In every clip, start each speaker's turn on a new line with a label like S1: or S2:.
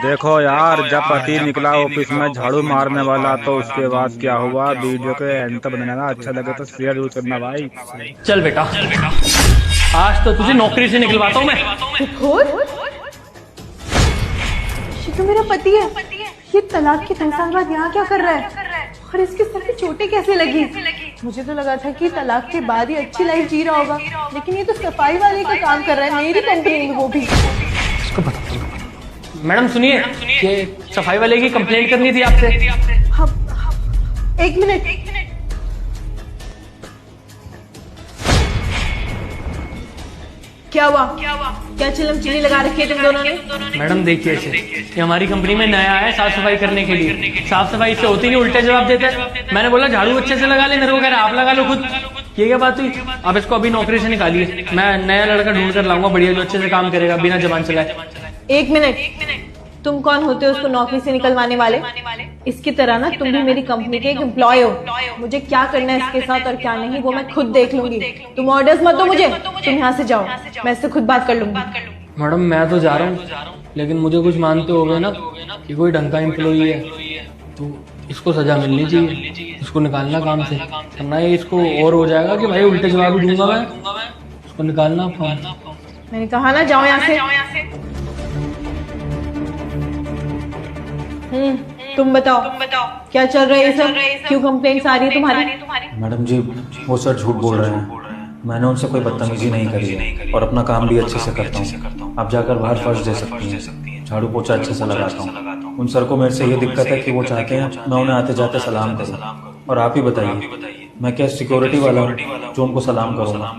S1: देखो यार, जब पति निकला ऑफिस में झाड़ू मारने वाला तो उसके बाद क्या हुआ। वीडियो के एंड तक बनाना, अच्छा लगे तो शेयर जरूर करना भाई।
S2: चल बेटा, आज तो तुझे नौकरी से निकलवाता हूँ मैं।
S3: ये तो मेरा पति है। ये तलाक के 3 साल बाद यहाँ क्या कर रहा है और इसके सर पे चोटें कैसे लगी। मुझे तो लगा था कि तलाक के बाद ही अच्छी लाइफ जी रहा होगा, लेकिन ये तो सफाई वाले का काम कर रहा है मेरी कंपनी में, वो भी।
S2: इसको बता। मैडम सुनिए, ये सफाई वाले की कंप्लेंट करनी थी आपसे।
S3: हाँ, एक मिनट। क्या हुआ? क्या चिलम चिली लगा रखी है तुम दोनों ने?
S2: मैडम देखिए, ये हमारी कंपनी में नया है साफ सफाई करने के लिए। साफ सफाई से होती नहीं, उल्टे जवाब देते हैं। मैंने बोला झाड़ू अच्छे से लगा ले, मेरे को कह रहा आप लगा लो खुद। ये क्या बात हुई? आप इसको अभी नौकरी से निकालिए, मैं नया लड़का ढूंढ कर लाऊंगा बढ़िया, जो अच्छे से काम करेगा बिना जबान चलाए।
S3: एक मिनट, तुम कौन होते हो उसको नौकरी से निकलवाने वाले? इसकी तरह ना तुम भी मेरी कंपनी के एक एम्प्लॉय हो। मुझे क्या करना है इसके साथ और क्या नहीं वो मैं खुद देख लूंगी। तुम ऑर्डर्स मत दो मुझे, तुम यहाँ से जाओ, मैं इससे खुद बात कर लूंगी।
S2: मैडम मैं तो जा रहा हूँ, लेकिन मुझे कुछ मानते हो गए ना कि कोई ढंग का एम्प्लॉई है तो इसको सजा मिलनी चाहिए। इसको निकालना काम से, वरना ये इसको और हो जाएगा कि भाई उल्टे जवाब ही दूंगा मैं। इसको निकालना।
S3: मैंने कहा ना जाओ यहाँ से। तुम बताओ क्या चल रहा है ये सब? क्यों कंप्लेंट्स आ रही है तुम्हारी?
S4: मैडम जी, वो सर झूठ बोल रहे हैं। मैंने उनसे कोई बदतमीजी नहीं करी है और अपना काम भी अच्छे से करता हूँ। आप जाकर बाहर फर्श दे सकती हैं, झाड़ू पोछा अच्छे से लगाता हूँ। उन सर को मेरे से ये दिक्कत है कि वो चाहते हैं मैं उन्हें आते जाते सलाम करूँ। और आप ही बताइए, मैं क्या सिक्योरिटी वाला हूँ जो उनको सलाम करूँगा?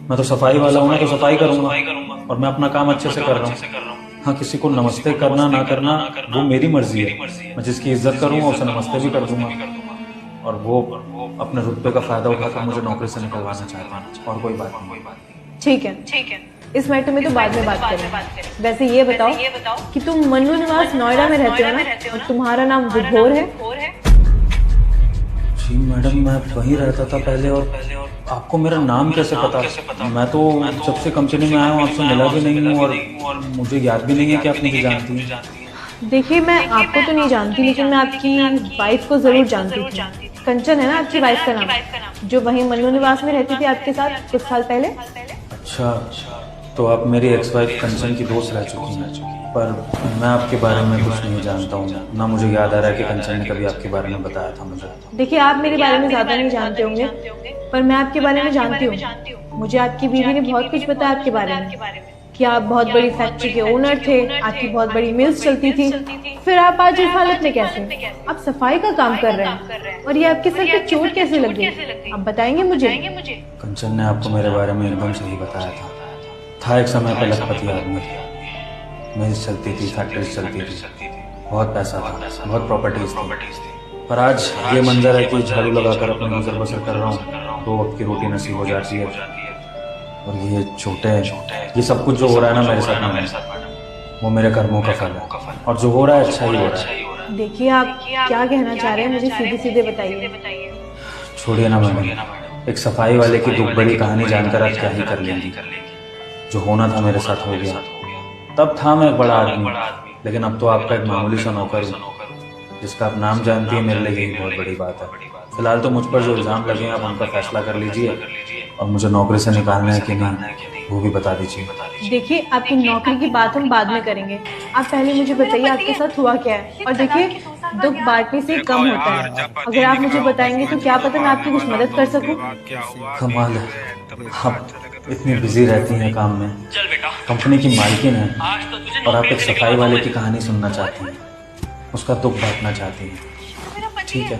S4: मैं तो सफाई वाला हूँ ना, तो सफाई करूँगा और मैं अपना काम अच्छे से कर रहा हूँ। हाँ, किसी को नमस्ते करना ना करना वो मेरी मर्जी है। मैं जिसकी इज्जत करूँगा उसे नमस्ते भी कर दूंगा। और वो अपने रुतबे का फायदा उठाकर मुझे नौकरी से निकलवाना चाहता है, और कोई बात नहीं।
S3: ठीक है, इस मैटर में तो बाद में बात करें। वैसे ये बताओ कि तुम मन्नू निवास नोएडा में रहते हो ना, और तुम्हारा नाम विभोर है?
S4: जी मैडम, मैं वहीं रहता था पहले। और आपको मेरा नाम कैसे पता? मैं तो जब से कंपनी में आया हूँ आपसे मिला भी नहीं हूँ और मुझे याद भी नहीं है कि आप मुझे जानती हैं।
S3: देखिए, मैं आपको तो नहीं जानती, लेकिन मैं आपकी वाइफ को जरूर जानती थी। कंचन है ना आपकी वाइफ का नाम, जो वहीं मन्नू निवास में रहती थी आपके साथ कुछ साल पहले।
S4: अच्छा, तो आप मेरी एक्स वाइफ कंचन की दोस्त रह चुकी हैं। पर मैं आपके बारे में कुछ नहीं जानता हूँ, ना मुझे याद आ रहा है कि कंचन ने कभी आपके बारे में बताया था मुझे।
S3: देखिए, आप मेरे बारे में ज्यादा नहीं जानते होंगे, पर मैं आपके बारे में जानती हूँ। मुझे आपकी बीवी ने बहुत कुछ बताया आपके बारे में, कि आप बहुत बड़ी फैक्ट्री के ओनर थे, आपकी बहुत बड़ी मिल्स चलती थी। फिर आप आज इस हालत में कैसे? आप सफाई का काम कर रहे हैं और ये आपके सर पे चोट कैसे लगी? आप बताएंगे मुझे?
S4: कंचन ने आपको मेरे बारे में एकदम सही बताया था एक समय पर लखपति आदमी, मिल्स चलती थी, फैक्ट्रीज चलती थी, बहुत पैसा था, बहुत प्रॉपर्टीज थी। पर आज ये मंजर है कि झाड़ू लगाकर अपनी गुजर बसर कर रहा हूँ, 2 वक्त की रोटी नसीब हो जाती है। और ये चोटें, ये सब कुछ जो हो रहा है ना मेरे साथ में, वो मेरे कर्मों का फल है, और जो हो रहा है अच्छा ही हो रहा है।
S3: देखिए, आप क्या कहना चाह रहे हैं मुझे सीधे सीधे बताइए।
S4: छोड़िए ना मैडम, एक सफाई वाले की दुख बड़ी कहानी जानकर आप क्या ही कर लेंगी। जो होना था मेरे साथ हो गया। तब था मैं एक बड़ा आदमी, लेकिन अब तो आपका एक मामूली सा नौकर हूँ, जिसका आप नाम जानती है। मेरे लिए यही बहुत बड़ी बात है। फिलहाल तो मुझ पर जो इल्जाम लगे हैं आप उनका फैसला कर लीजिए, और मुझे नौकरी से निकालना है कि नहीं वो भी बता दीजिए।
S3: देखिए, आपकी नौकरी की बात हम बाद में करेंगे। आप पहले मुझे बताइए आपके साथ हुआ क्या है। और देखिए, दुख बांटने से कम होता है। अगर आप मुझे बताएंगे तो क्या पता मैं आपकी कुछ मदद कर सकूं।
S4: कमाल है, आप इतनी बिजी रहती हैं काम में, कंपनी की मालकिन है, और आप एक सफाई वाले की कहानी सुनना चाहती हैं, उसका दुख बांटना चाहती हैं। ठीक है,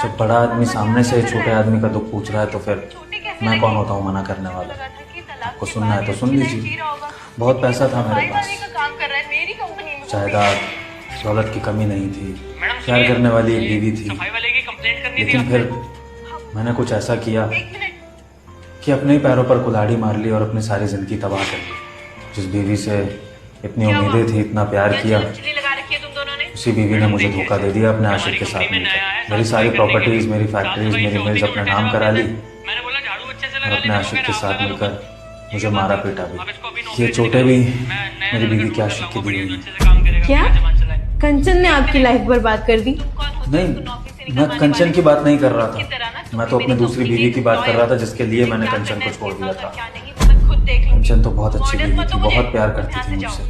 S4: जब बड़ा आदमी सामने से छोटे आदमी का दुख पूछ रहा है तो फिर मैं कौन होता हूँ मना करने वाला? आपको सुनना है तो सुन लीजिए। बहुत पैसा था मेरे पास, जायदाद दौलत की कमी नहीं थी, प्यार करने वाली एक बीवी थी, लेकिन फिर मैंने कुछ ऐसा किया कि अपने ही पैरों पर कुल्हाड़ी मार ली और अपनी सारी जिंदगी तबाह कर दी। जिस बीवी से इतनी उम्मीदें थी, इतना प्यार किया, उसी बीवी ने मुझे धोखा दे दिया अपने आशिक के साथ मिलकर। मेरी सारी प्रॉपर्टीज, मेरी फैक्ट्रीज, मेरी मिल्स अपने नाम करा ली, और अपने आशिक के साथ मिलकर मुझे मारा पीटा भी। ये चोटें भी मेरी बीवी के आशिक की दी हुई हैं।
S3: क्या कंचन ने आपकी लाइफ बर्बाद कर दी?
S4: नहीं, मैं कंचन की बात नहीं कर रहा था। मैं तो अपनी दूसरी बीवी की बात कर रहा था, जिसके लिए मैंने कंचन को छोड़ दिया था। कंचन तो बहुत अच्छी बीवी थी, बहुत प्यार करती थी मुझसे,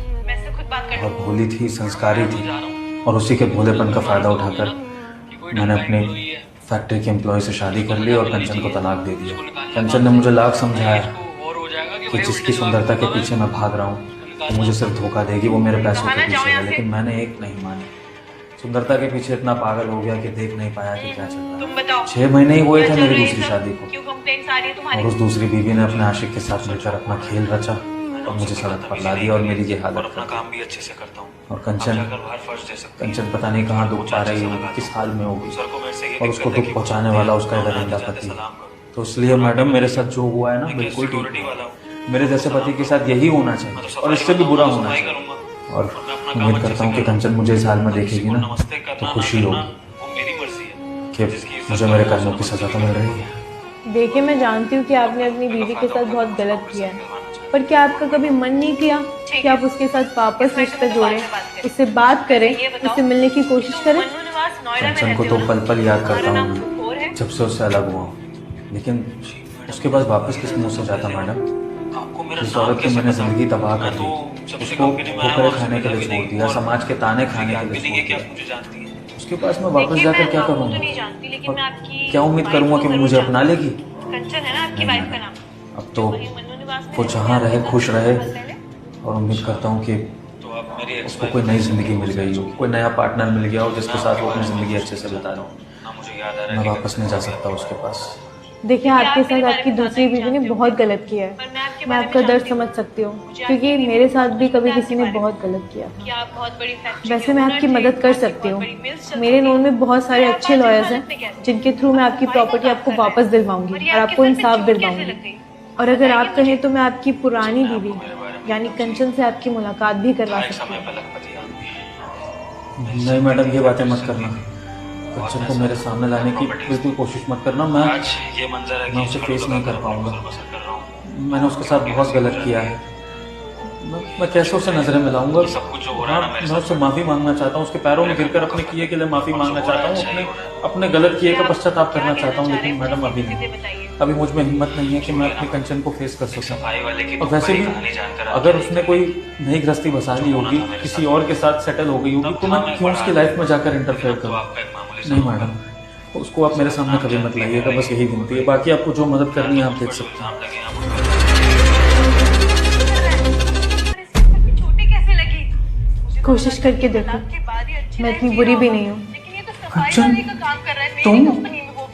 S4: बहुत भोली थी, संस्कारी थी, और उसी के भोलेपन का फायदा उठाकर मैंने अपनी फैक्ट्री के एम्प्लॉय से शादी कर ली और कंचन को तलाक दे दिया। कंचन ने मुझे लाख समझाया कि जिसकी सुंदरता के पीछे मैं भाग रहा हूँ वो मुझे सिर्फ धोखा देगी, वो मेरे पैसों के पीछे है, लेकिन मैंने एक नहीं मानी। सुंदरता के पीछे इतना पागल हो गया कि देख नहीं पाया कि क्या चल रहा है। 6 महीने ही हुए थे मेरी दूसरी शादी को, और उस दूसरी बीवी ने अपने आशिक के साथ मिलकर अपना खेल रचा और मुझे सड़क पर ला दिया और मेरी ये हालत। अपना काम भी अच्छे से करता हूँ। और कंचन पता नहीं कहाँ दुख पा रही होगी, किस हाल में होगी, और उसको दुख पहुँचाने वाला उसका दरिंदा पति। तो इसलिए मैडम, मेरे साथ जो हुआ है ना, बिल्कुल ठीक है। मेरे जैसे पति के साथ यही होना चाहिए और इससे भी बुरा होना चाहिए। और उम्मीद करता हूँ कि कंचन मुझे इस हाल में देखेगी ना तो खुशी होगी कि मुझे मेरे कर्मों की सजा तो मिल रही है।
S3: देखिए, मैं जानती हूँ कि आपने अपनी बीवी के साथ बहुत गलत किया है, पर क्या आपका कभी मन नहीं किया कि आप उसके साथ वापस रिश्ता जोड़ें, उससे बात करें, उससे मिलने की कोशिश करें?
S4: कंचन को तो पल पल याद करता हूँ जब से उससे अलग हुआ, लेकिन उसके बाद वापस किस मुंह से जाता मैडम? इस औरत की मैंने जिंदगी तबाह कर दी, उसको ठोकरें खाने के लिए छोड़ दिया, समाज के ताने खाने के लिए छोड़ दिया। उसके पास मैं वापस जाकर क्या करूँगा? और क्या उम्मीद करूँगा कि वो मुझे अपना लेगी? अब तो वो जहाँ रहे खुश रहे, और उम्मीद करता हूँ कि उसको कोई नई जिंदगी मिल गई हो, कोई नया पार्टनर मिल गया हो जिसके साथ वो अपनी जिंदगी अच्छे से बिता रहा हूँ। मैं वापस नहीं जा सकता उसके पास।
S3: देखिए, आपके साथ आपकी दूसरी बीवी ने बहुत गलत किया है। मैं आपका दर्द समझ सकती हूँ, क्योंकि मेरे साथ भी कभी किसी ने बहुत गलत किया। वैसे मैं आपकी मदद कर सकती हूँ। मेरे नोन में बहुत सारे अच्छे लॉयर्स हैं जिनके थ्रू मैं आपकी प्रॉपर्टी आपको वापस दिलवाऊंगी और आपको इंसाफ दिलवाऊंगी। और अगर आप कहें तो मैं आपकी पुरानी बीवी यानी कंचन से आपकी मुलाकात भी करवा सकती हूँ।
S4: नहीं मैडम, ये बातें मत करना। कंचन को मेरे सामने लाने की बिल्कुल कोशिश मत करना। मैं उसे फेस नहीं कर पाऊंगा। मैंने उसके साथ बहुत गलत किया है। मैं कैसे उसे नजरें मिलाऊंगा? मैं उससे माफ़ी मांगना चाहता हूँ, उसके पैरों में गिरकर अपने किए के लिए माफ़ी मांगना चाहता हूँ, अपने गलत किए का पश्चाताप करना चाहता हूँ, लेकिन मैडम अभी नहीं। अभी मुझ में हिम्मत नहीं है कि मैं अपनी कंचन को फेस कर सकूं। और वैसे भी अगर उसने कोई नई गृहस्थी बसा ली होगी, किसी और के साथ सेटल हो गई होगी, तो मैं क्यों उसकी लाइफ में जाकर इंटरफेयर करूँ? नहीं मैडम, उसको आप मेरे सामने कभी मत लाइएगा, बस यही विनती है। बाकी आपको जो मदद करनी है आप देख सकते हैं।
S3: कोशिश करके देखो, मैं इतनी बुरी भी नहीं हूँ।
S4: कंचन, तुम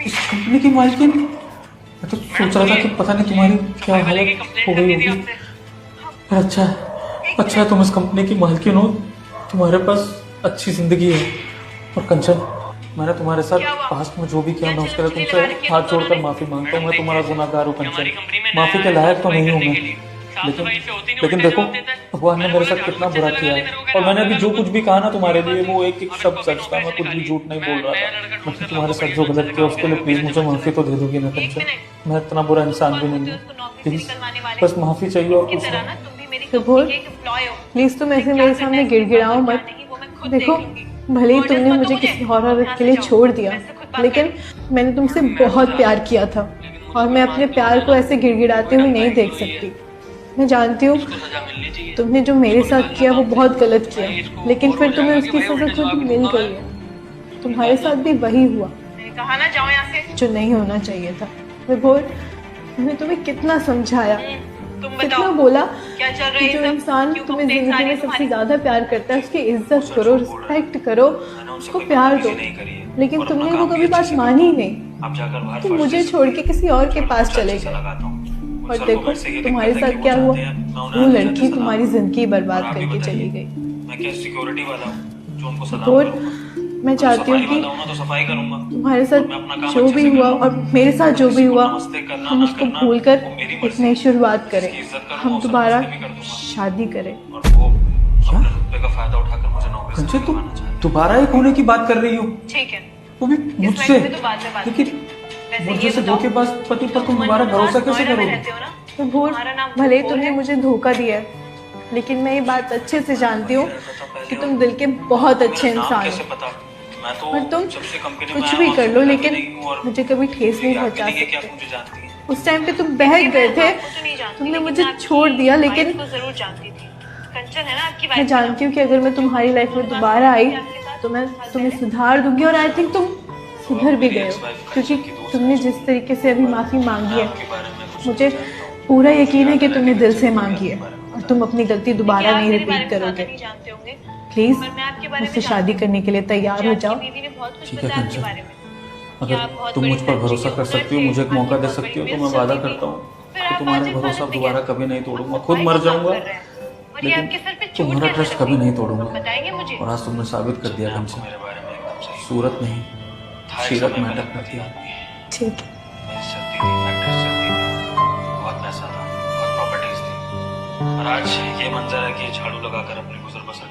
S4: इस कंपनी की मालकिन? मैं तो सोच रहा था कि पता नहीं तुम्हारी क्या हालत हो गई होगी। पर अच्छा है तुम इस कंपनी की मालकिन हो, तुम्हारे पास अच्छी जिंदगी है। और कंचन, मैंने तुम्हारे साथ पास्ट में जो भी किया, मैं उसके लिए तुमसे हाथ जोड़कर माफ़ी मांगता हूँ। मैं तुम्हारा गुनाहगार हूँ कंचन, माफ़ी के लायक तो नहीं हूँ मैं, लेकिन देखो भगवान ने मेरे साथ कितना बुरा किया है। और मैंने अभी जो कुछ भी कहा ना तुम्हारे लिए, वो एक एक शब्द सच था। मैं कुछ भी झूठ नहीं बोल रहा था। मैंने तुम्हारे साथ जो गलत किया उसके लिए प्लीज मुझे माफ़ी तो दे दोगी ना कंचन? मैं इतना बुरा इंसान भी नहीं हूँ, प्लीज बस माफ़ी चाहिए और कुछ नहीं।
S3: प्लीज तुम ऐसे मेरे सामने गिड़गिड़ाओ मत। देखो, भले ही तुमने मुझे किसी और औरत के लिए छोड़ दिया, लेकिन मैंने तुमसे बहुत प्यार किया था और मैं अपने प्यार को ऐसे गिड़गिड़ाते हुए नहीं देख सकती। मैं जानती हूँ तुमने जो मेरे साथ किया वो बहुत गलत किया, लेकिन फिर तुम्हें उसकी सजा खुद मिल गई है। तुम्हारे साथ भी वही हुआ जो नहीं होना चाहिए था। विभोर, मैंने तुम्हें कितना समझाया, कितना बोला कि जो इंसान तुम्हें जिंदगी में सबसे ज्यादा प्यार करता है उसकी इज्जत करो, रिस्पेक्ट करो, उसको प्यार दो, लेकिन तुमने वो कभी बात मानी ही नहीं। तुम मुझे छोड़ के किसी और के पास चले गए और देखो तुम्हारे साथ क्या हुआ। वो लड़की तुम्हारी जिंदगी बर्बाद करके चली गई। और मैं चाहती हूँ कि तुम्हारे साथ जो भी हुआ और मेरे साथ जो भी हुआ, हम उसको भूलकर एक नई शुरुआत करें, हम दोबारा शादी करें।
S4: कंचन, तुम दोबारा एक होने की बात कर रही हो? ठीक है, वो भी मुझसे? लेकिन मुझे से धोखेबाज पति पर तुम दोबारा भरोसा कैसे करोगे?
S3: भूल, भले तुमने मुझे धोखा दिया है, लेकिन मैं ये बात अच्छे से जानती हूँ कि तुम दिल के बहुत अच्छे इंसान हो। और तुम कुछ भी कर लो लेकिन मुझे कभी ठेस नहीं पहुंचा सकते। उस टाइम पे तुम बहक गए थे, तुमने मुझे छोड़ दिया, लेकिन मैं जानती हूँ कि अगर मैं तुम्हारी लाइफ में दोबारा आई तो मैं तुम्हें सुधार दूंगी। और आई थिंक तुम सुधर भी गए हो, क्योंकि तुमने जिस तरीके से अभी माफ़ी मांगी है, मुझे पूरा यकीन है कि तुमने दिल से मांगी है और तुम अपनी गलती दोबारा नहीं रिपीट करोगे। प्लीज मुझसे शादी करने के लिए तैयार हो जाओ।
S4: ठीक है कंचन, अगर तुम मुझ पर भरोसा कर सकती हो, मुझे एक मौका दे सकती हो, तो मैं वादा करता हूँ कि तुम्हारा भरोसा दोबारा कभी नहीं तोड़ूंगा। खुद मर जाऊंगा लेकिन तुम्हारा ट्रस्ट कभी नहीं तोड़ूंगा। और आज तुमने साबित कर दिया कंचन, सूरत नहीं सीरत मैटर करती है।
S3: ठीक है।
S4: बहुत पैसा था, बहुत प्रॉपर्टीज थी, और आज ये मंजर है कि झाड़ू लगाकर अपनी गुजर बसर